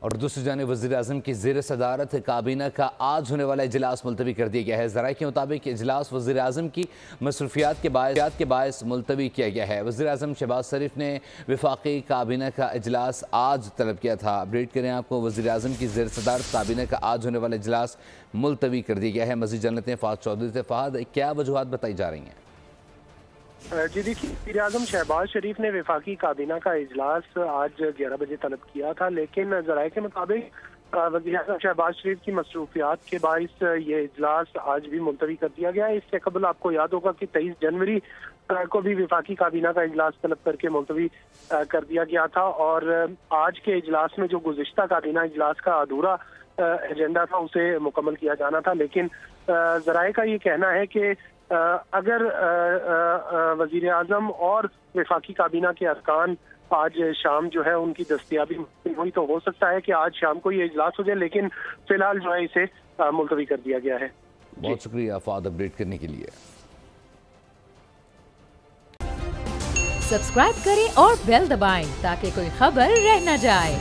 और दूसरी जानिब वज़ीर-ए-आज़म की ज़ेर सदारत काबीना का आज होने वाला इजलास मुलतवी कर दिया गया है। ज़राए के मुताबिक इजलास वज़ीर-ए-आज़म की मसरूफियात के बायस मुलतवी किया गया है। वज़ीर-ए-आज़म शहबाज शरीफ ने वफाकी काबीना का इजलास आज तलब किया था। अपडेट करें आपको, वज़ीर-ए-आज़म की ज़ेर सदारत काबीना का आज होने वाला इजलास मुलतवी कर दिया गया है। मज़ीद जान लेते हैं फ़ाद चौधरी से। फ़ाद, क्या वजूहात बताई जा रही हैं? जी देखिए, वज़ीर-ए-आज़म शहबाज शरीफ ने वफाकी काबीना का इजलास आज 11 बजे तलब किया था, लेकिन ज़राए के मुताबिक वज़ीर-ए-आज़म शहबाज शरीफ की मसरूफियात के बाइस ये इजलास आज भी मुलतवी कर दिया गया है। इससे कबल आपको याद होगा कि 23 जनवरी को भी वफाकी काबीना का इजलास तलब करके मुलतवी कर दिया गया था और आज के इजलास में जो गुज़िश्ता काबीना इजलास का अधूरा एजेंडा था उसे मुकम्मल किया जाना था, लेकिन ज़राए का ये कहना है कि अगर वज़ीर-ए-आज़म और वफाकी काबीना के अरकान आज शाम जो है उनकी दस्तयाबी हुई तो हो सकता है कि आज शाम को ये इजलास हो जाए, लेकिन फिलहाल जो है इसे मुलतवी कर दिया गया है। बहुत शुक्रिया फ़ाद अपडेट करने के लिए। सब्सक्राइब करें और बेल दबाएं ताकि कोई खबर रह न जाए।